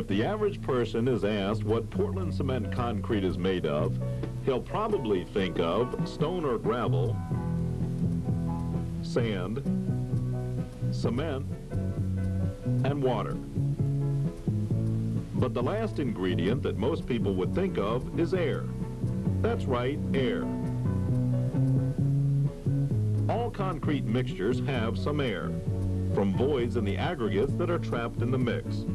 If the average person is asked what Portland cement concrete is made of, he'll probably think of stone or gravel, sand, cement, and water. But the last ingredient that most people would think of is air. That's right, air. All concrete mixtures have some air, from voids in the aggregates that are trapped in the mix.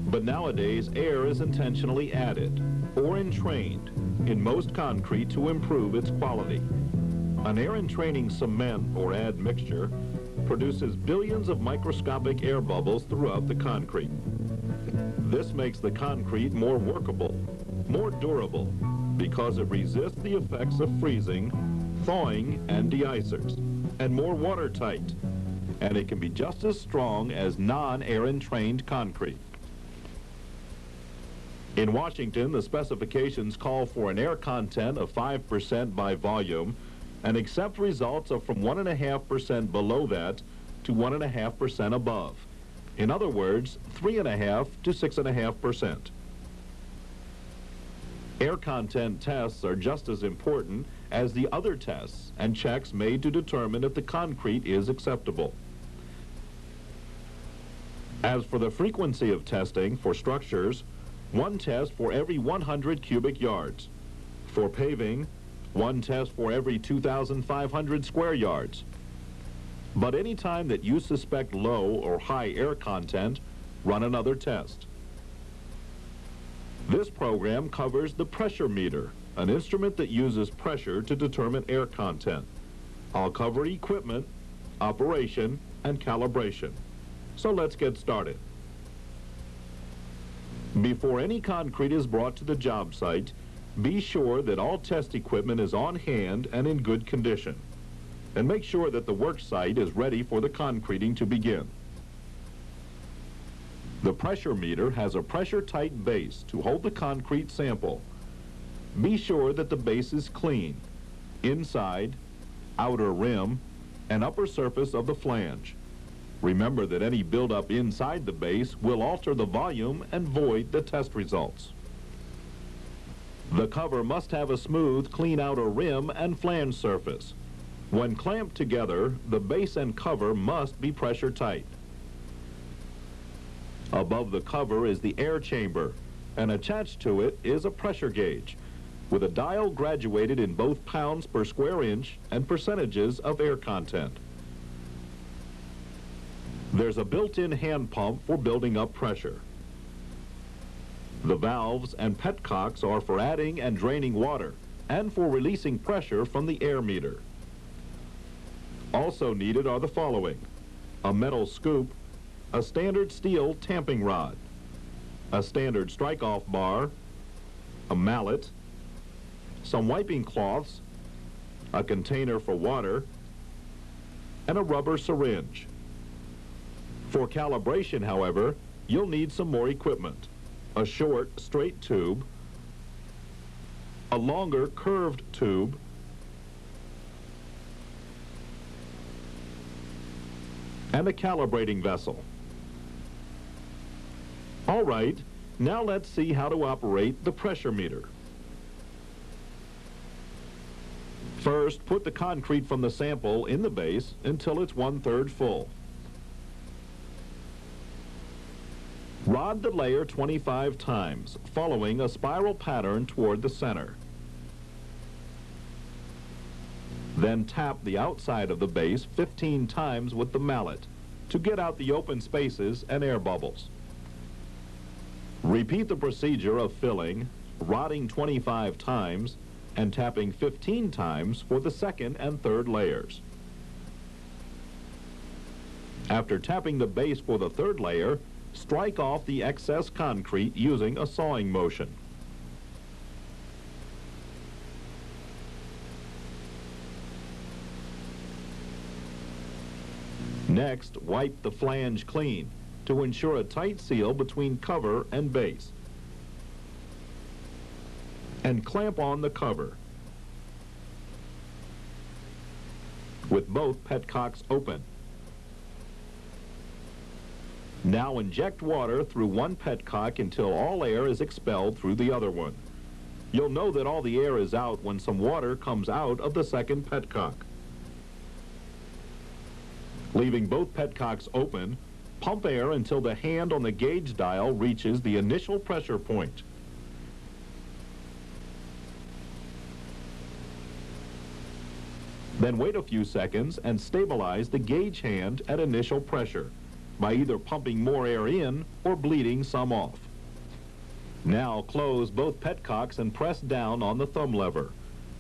But nowadays, air is intentionally added or entrained in most concrete to improve its quality. An air-entraining cement or add mixture produces billions of microscopic air bubbles throughout the concrete. This makes the concrete more workable, more durable, because it resists the effects of freezing, thawing, and de-icers, and more watertight, and it can be just as strong as non-air-entrained concrete. In Washington, the specifications call for an air content of 5% by volume and accept results of from 1.5% below that to 1.5% above. In other words, 3.5 to 6.5%. Air content tests are just as important as the other tests and checks made to determine if the concrete is acceptable. As for the frequency of testing for structures, one test for every 100 cubic yards. For paving, one test for every 2,500 square yards. But any time that you suspect low or high air content, run another test. This program covers the pressure meter, an instrument that uses pressure to determine air content. I'll cover equipment, operation, and calibration. So let's get started. Before any concrete is brought to the job site, be sure that all test equipment is on hand and in good condition. And make sure that the work site is ready for the concreting to begin. The pressure meter has a pressure-tight base to hold the concrete sample. Be sure that the base is clean, inside, outer rim, and upper surface of the flange. Remember that any buildup inside the base will alter the volume and void the test results. The cover must have a smooth, clean outer rim and flange surface. When clamped together, the base and cover must be pressure tight. Above the cover is the air chamber, and attached to it is a pressure gauge, with a dial graduated in both pounds per square inch and percentages of air content. There's a built-in hand pump for building up pressure. The valves and petcocks are for adding and draining water, and for releasing pressure from the air meter. Also needed are the following: a metal scoop, a standard steel tamping rod, a standard strike-off bar, a mallet, some wiping cloths, a container for water, and a rubber syringe. For calibration, however, you'll need some more equipment: a short, straight tube, a longer, curved tube, and a calibrating vessel. All right, now let's see how to operate the pressure meter. First, put the concrete from the sample in the base until it's 1/3 full. Rod the layer 25 times, following a spiral pattern toward the center. Then tap the outside of the base 15 times with the mallet to get out the open spaces and air bubbles. Repeat the procedure of filling, rodding 25 times, and tapping 15 times for the second and third layers. After tapping the base for the third layer, strike off the excess concrete using a sawing motion. Next, wipe the flange clean to ensure a tight seal between cover and base. And clamp on the cover with both petcocks open. Now inject water through one petcock until all air is expelled through the other one. You'll know that all the air is out when some water comes out of the second petcock. Leaving both petcocks open, pump air until the hand on the gauge dial reaches the initial pressure point. Then wait a few seconds and stabilize the gauge hand at initial pressure by either pumping more air in or bleeding some off. Now close both petcocks and press down on the thumb lever.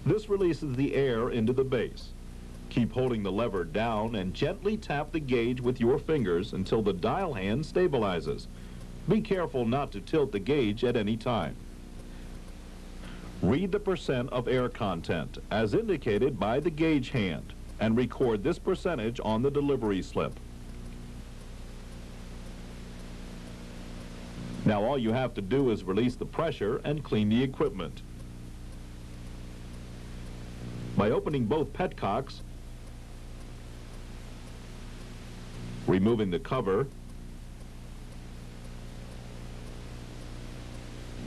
This releases the air into the base. Keep holding the lever down and gently tap the gauge with your fingers until the dial hand stabilizes. Be careful not to tilt the gauge at any time. Read the percent of air content as indicated by the gauge hand and record this percentage on the delivery slip. Now all you have to do is release the pressure and clean the equipment. By opening both petcocks, removing the cover,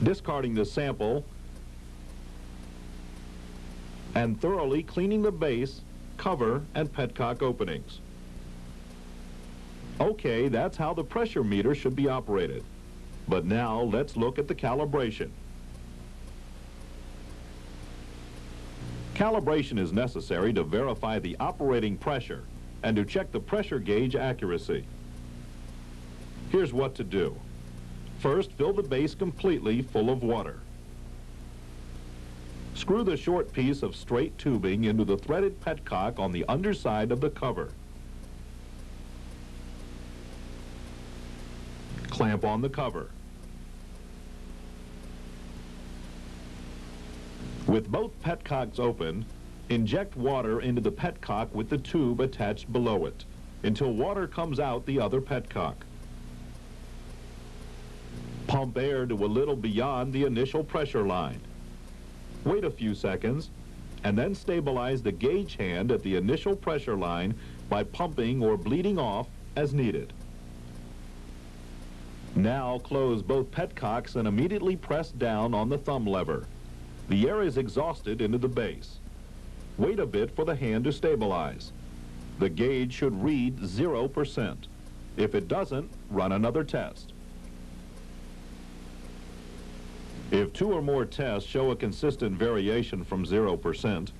discarding the sample, and thoroughly cleaning the base, cover, and petcock openings. Okay, that's how the pressure meter should be operated. But now let's look at the calibration. Calibration is necessary to verify the operating pressure and to check the pressure gauge accuracy. Here's what to do. First, fill the base completely full of water. Screw the short piece of straight tubing into the threaded petcock on the underside of the cover. Clamp on the cover. With both petcocks open, inject water into the petcock with the tube attached below it until water comes out the other petcock. Pump air to a little beyond the initial pressure line. Wait a few seconds and then stabilize the gauge hand at the initial pressure line by pumping or bleeding off as needed. Now close both petcocks and immediately press down on the thumb lever. The air is exhausted into the base. Wait a bit for the hand to stabilize. The gauge should read 0%. If it doesn't, run another test. If two or more tests show a consistent variation from 0%,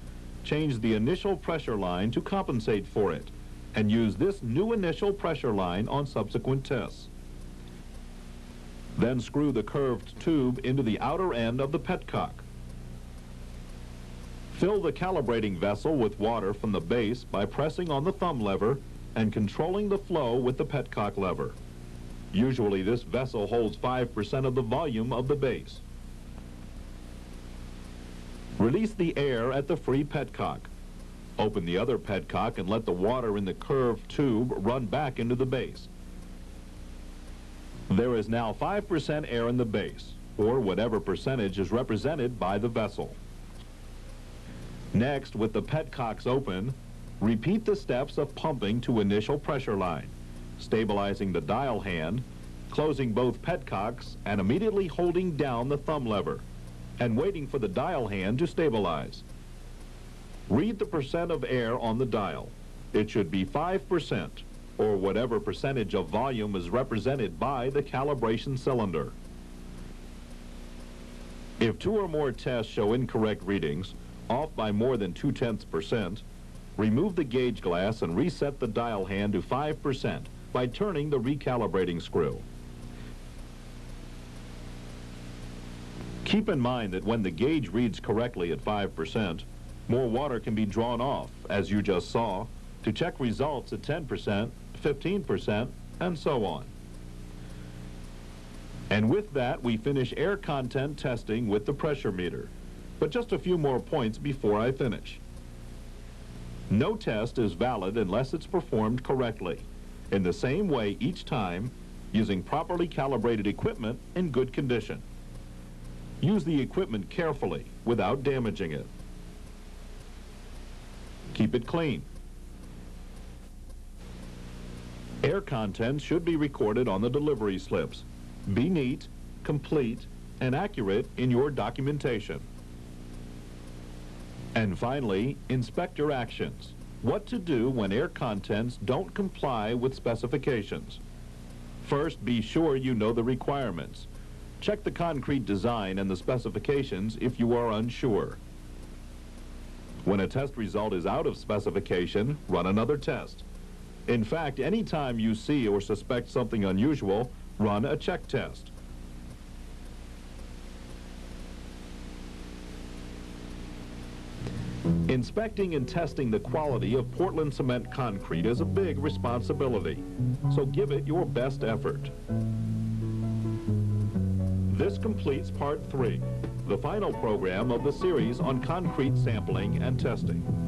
change the initial pressure line to compensate for it and use this new initial pressure line on subsequent tests. Then screw the curved tube into the outer end of the petcock. Fill the calibrating vessel with water from the base by pressing on the thumb lever and controlling the flow with the petcock lever. Usually this vessel holds 5% of the volume of the base. Release the air at the free petcock. Open the other petcock and let the water in the curved tube run back into the base. There is now 5% air in the base, or whatever percentage is represented by the vessel. Next, with the petcocks open, repeat the steps of pumping to initial pressure line, stabilizing the dial hand, closing both petcocks, and immediately holding down the thumb lever, and waiting for the dial hand to stabilize. Read the percent of air on the dial. It should be 5%, or whatever percentage of volume is represented by the calibration cylinder. If two or more tests show incorrect readings, off by more than 0.2%, remove the gauge glass and reset the dial hand to 5% by turning the recalibrating screw. Keep in mind that when the gauge reads correctly at 5%, more water can be drawn off, as you just saw, to check results at 10%, 15%, and so on. And with that, we finish air content testing with the pressure meter. But just a few more points before I finish. No test is valid unless it's performed correctly, in the same way each time, using properly calibrated equipment in good condition. Use the equipment carefully without damaging it. Keep it clean. Air content should be recorded on the delivery slips. Be neat, complete, and accurate in your documentation. And finally, inspect your actions. What to do when air contents don't comply with specifications. First, be sure you know the requirements. Check the concrete design and the specifications if you are unsure. When a test result is out of specification, run another test. In fact, anytime you see or suspect something unusual, run a check test. Inspecting and testing the quality of Portland cement concrete is a big responsibility, so give it your best effort. This completes Part 3, the final program of the series on concrete sampling and testing.